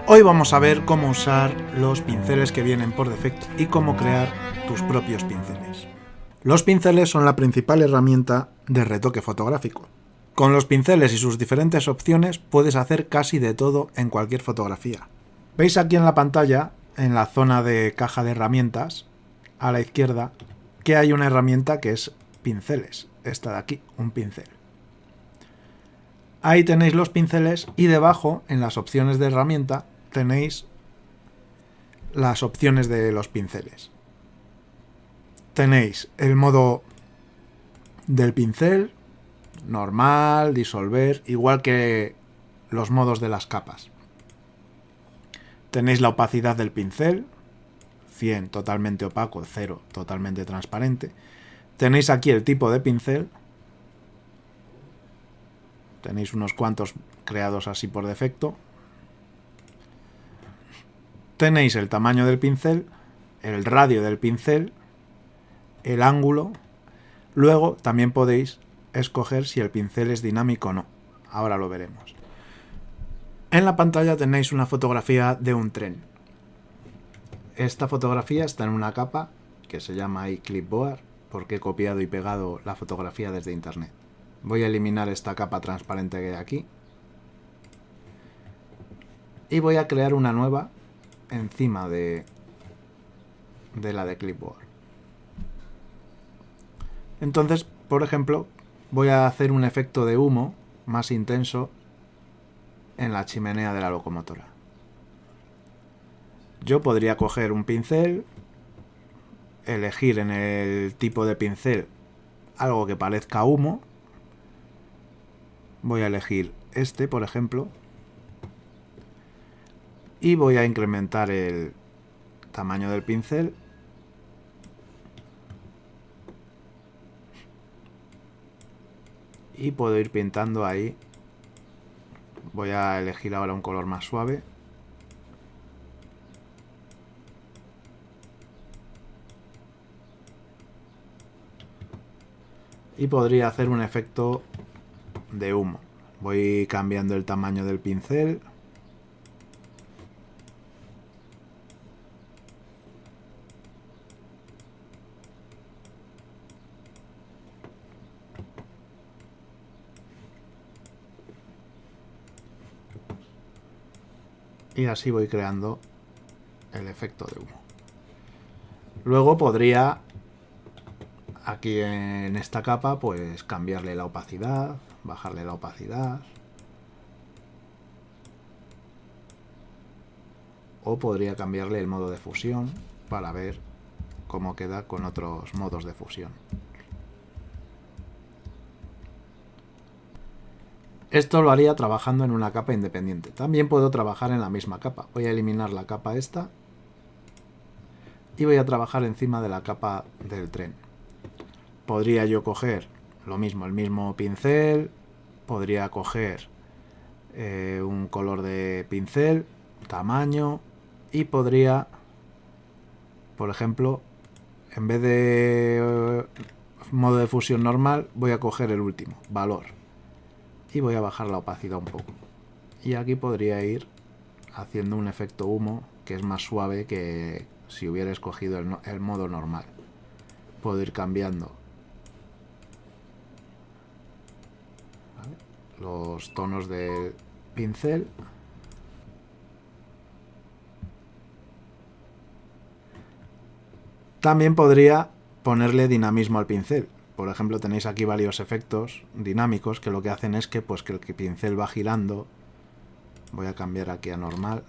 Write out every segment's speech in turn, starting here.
Hoy vamos a ver cómo usar los pinceles que vienen por defecto y cómo crear tus propios pinceles. Los pinceles son la principal herramienta de retoque fotográfico. Con los pinceles y sus diferentes opciones puedes hacer casi de todo en cualquier fotografía. Veis aquí en la pantalla, en la zona de caja de herramientas, a la izquierda, que hay una herramienta que es pinceles. Esta de aquí, un pincel. Ahí tenéis los pinceles y debajo, en las opciones de herramienta, tenéis las opciones de los pinceles. Tenéis el modo del pincel, normal, disolver, igual que los modos de las capas. Tenéis la opacidad del pincel, 100 totalmente opaco, 0 totalmente transparente. Tenéis aquí el tipo de pincel. Tenéis unos cuantos creados así por defecto. Tenéis el tamaño del pincel, el radio del pincel, el ángulo. Luego también podéis escoger si el pincel es dinámico o no. Ahora lo veremos. En la pantalla tenéis una fotografía de un tren. Esta fotografía está en una capa que se llama ahí Clipboard, porque he copiado y pegado la fotografía desde internet. Voy a eliminar esta capa transparente que hay aquí. Y voy a crear una nueva encima de la de Clipboard. Entonces, por ejemplo, voy a hacer un efecto de humo más intenso en la chimenea de la locomotora. Yo podría coger un pincel, elegir en el tipo de pincel algo que parezca humo. Voy a elegir este, por ejemplo, y voy a incrementar el tamaño del pincel. Y puedo ir pintando ahí. Voy a elegir ahora un color más suave. Y podría hacer un efecto de humo. Voy cambiando el tamaño del pincel. Y así voy creando el efecto de humo. Luego podría, aquí en esta capa, pues cambiarle la opacidad, bajarle la opacidad. O podría cambiarle el modo de fusión para ver cómo queda con otros modos de fusión. Esto lo haría trabajando en una capa independiente. También puedo trabajar en la misma capa. Voy a eliminar la capa esta y voy a trabajar encima de la capa del tren. Podría yo coger lo mismo, el mismo pincel. Podría coger un color de pincel, tamaño, y podría, por ejemplo, en vez de modo de fusión normal, voy a coger el último, valor. Y voy a bajar la opacidad un poco. Y aquí podría ir haciendo un efecto humo que es más suave que si hubiera escogido el modo normal. Puedo ir cambiando los tonos del pincel. También podría ponerle dinamismo al pincel. Por ejemplo, tenéis aquí varios efectos dinámicos que lo que hacen es que, pues, que el pincel va girando. Voy a cambiar aquí a normal.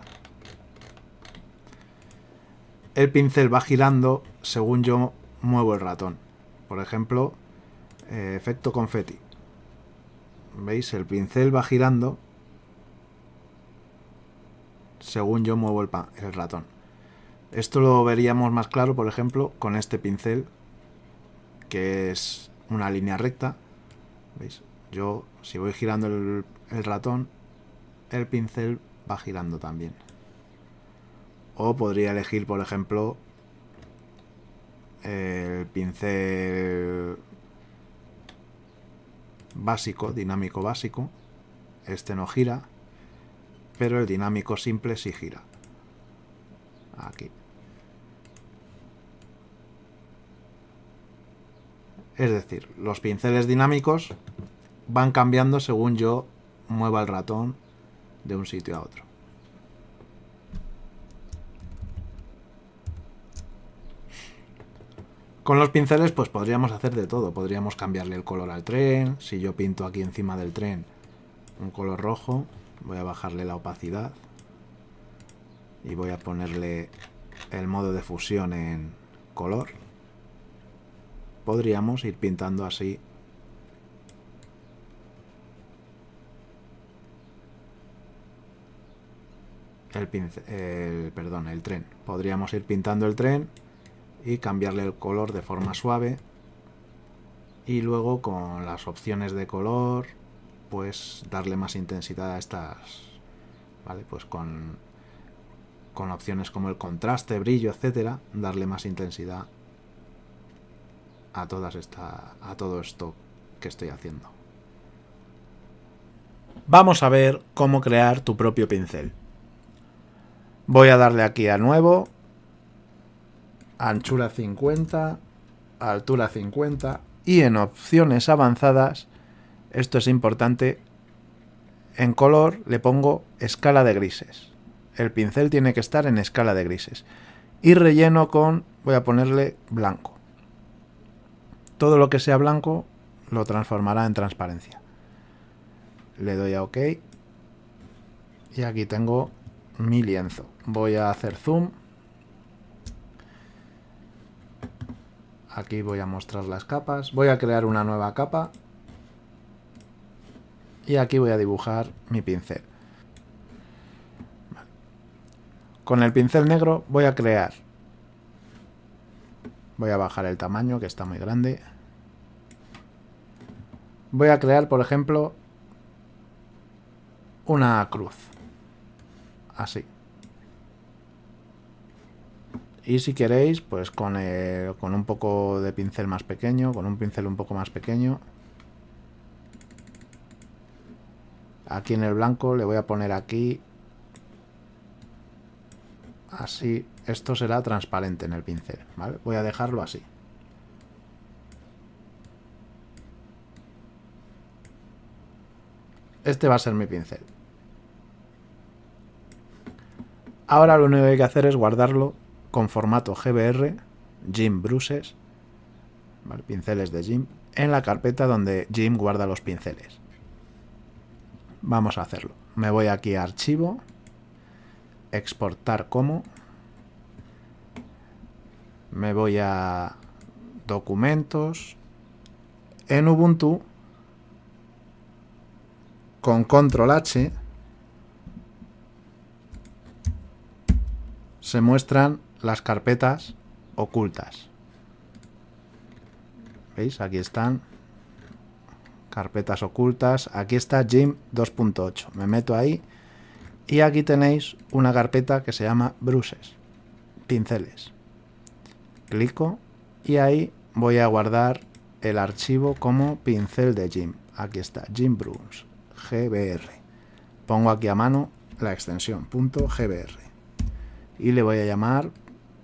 El pincel va girando según yo muevo el ratón. Por ejemplo, efecto confeti. ¿Veis? El pincel va girando según yo muevo el ratón. Esto lo veríamos más claro, por ejemplo, con este pincel, que es una línea recta. ¿Veis? Yo, si voy girando el ratón, el pincel va girando también. O podría elegir, por ejemplo, el pincel básico, dinámico básico. Este no gira. pero el dinámico simple sí gira. Aquí. Es decir, los pinceles dinámicos van cambiando según yo mueva el ratón de un sitio a otro. Con los pinceles pues podríamos hacer de todo. Podríamos cambiarle el color al tren. Si yo pinto aquí encima del tren un color rojo, voy a bajarle la opacidad y voy a ponerle el modo de fusión en color. Podríamos ir pintando así el tren. Podríamos ir pintando el tren y cambiarle el color de forma suave, y luego con las opciones de color pues darle más intensidad a estas, ¿vale? Pues con opciones como el contraste, brillo, etcétera, darle más intensidad a todo esto que estoy haciendo. Vamos a ver cómo crear tu propio pincel. Voy a darle aquí a nuevo, anchura 50, altura 50, y en opciones avanzadas, esto es importante, en color le pongo escala de grises. El pincel tiene que estar en escala de grises. Y relleno voy a ponerle blanco. Todo lo que sea blanco lo transformará en transparencia. Le doy a OK. Y aquí tengo mi lienzo. Voy a hacer zoom. Aquí voy a mostrar las capas. Voy a crear una nueva capa. Y aquí voy a dibujar mi pincel. Vale. Con el pincel negro voy a crear. Voy a bajar el tamaño, que está muy grande. Voy a crear, por ejemplo, una cruz. Así. Y si queréis, pues con un poco de pincel más pequeño, con un pincel un poco más pequeño, aquí en el blanco le voy a poner aquí, así. Esto será transparente en el pincel, ¿vale? Voy a dejarlo así. Este va a ser mi pincel. Ahora lo único que hay que hacer es guardarlo con formato GBR, Jim Brushes, ¿vale? Pinceles de Jim, en la carpeta donde Jim guarda los pinceles. Vamos a hacerlo. Me voy aquí a Archivo, Exportar como, me voy a Documentos, en Ubuntu, con Control H, se muestran las carpetas ocultas. ¿Veis? Aquí están. Carpetas ocultas. Aquí está Jim 2.8. Me meto ahí. Y aquí tenéis una carpeta que se llama Brushes. Pinceles. Clico. Y ahí voy a guardar el archivo como pincel de Jim. Aquí está. Jim Brush. GBR. Pongo aquí a mano la extensión. .gbr. Y le voy a llamar,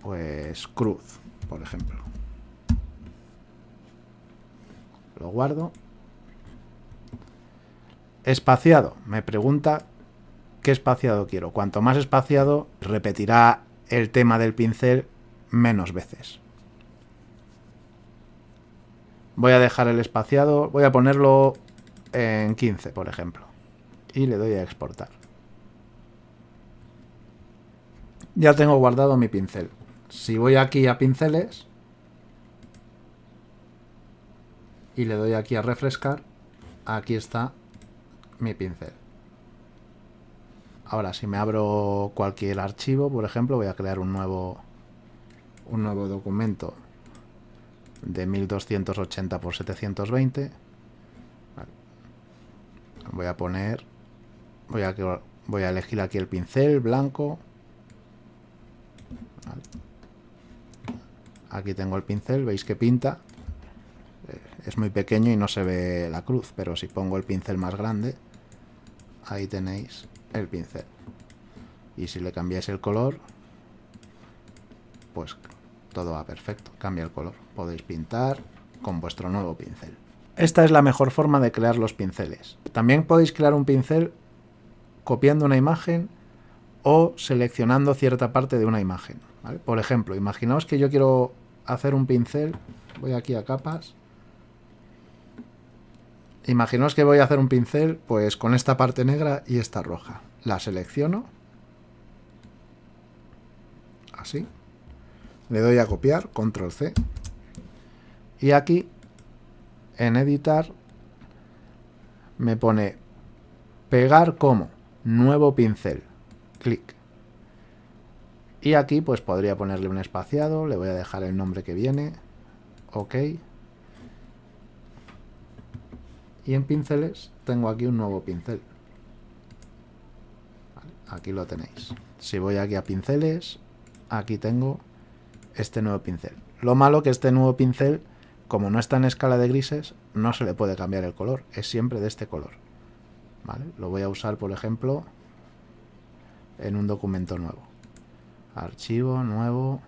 pues, cruz, por ejemplo. Lo guardo. Espaciado. Me pregunta qué espaciado quiero. Cuanto más espaciado, repetirá el tema del pincel menos veces. Voy a dejar el espaciado. Voy a ponerlo en 15, por ejemplo. Y le doy a exportar. Ya tengo guardado mi pincel. Si voy aquí a pinceles y le doy aquí a refrescar, aquí está mi pincel. Ahora, si me abro cualquier archivo, por ejemplo, voy a crear un nuevo documento de 1280 por 720. Vale. Voy a elegir aquí el pincel blanco. Vale. Aquí tengo el pincel, veis que pinta. Es muy pequeño y no se ve la cruz, pero si pongo el pincel más grande, ahí tenéis el pincel. Y si le cambiáis el color, pues todo va perfecto, cambia el color. Podéis pintar con vuestro nuevo pincel. Esta es la mejor forma de crear los pinceles. También podéis crear un pincel copiando una imagen o seleccionando cierta parte de una imagen, ¿vale? Por ejemplo, imaginaos que yo quiero hacer un pincel, voy aquí a capas, imaginaos que voy a hacer un pincel pues con esta parte negra y esta roja. La selecciono, así, le doy a copiar, control C, y aquí en editar me pone pegar como nuevo pincel, clic, y aquí pues podría ponerle un espaciado, le voy a dejar el nombre que viene, ok, y en pinceles tengo aquí un nuevo pincel. Vale, aquí lo tenéis. Si voy aquí a pinceles, aquí tengo este nuevo pincel. Lo malo que este nuevo pincel, como no está en escala de grises, no se le puede cambiar el color, es siempre de este color. ¿Vale? Lo voy a usar, por ejemplo, en un documento nuevo. Archivo, nuevo.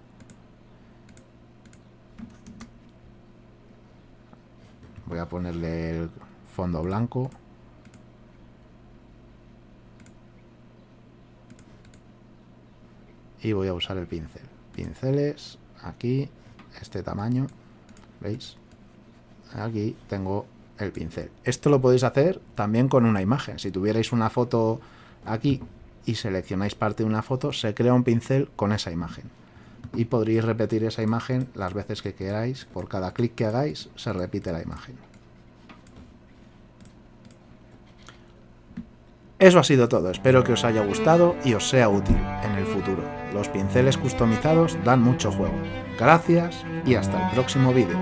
Voy a ponerle el fondo blanco. Y voy a usar el pincel. Pinceles, aquí, este tamaño. ¿Veis? Aquí tengo el pincel. Esto lo podéis hacer también con una imagen. Si tuvierais una foto aquí y seleccionáis parte de una foto, se crea un pincel con esa imagen. Y podréis repetir esa imagen las veces que queráis. Por cada clic que hagáis, se repite la imagen. Eso ha sido todo. Espero que os haya gustado y os sea útil en el futuro. Los pinceles customizados dan mucho juego. Gracias y hasta el próximo vídeo.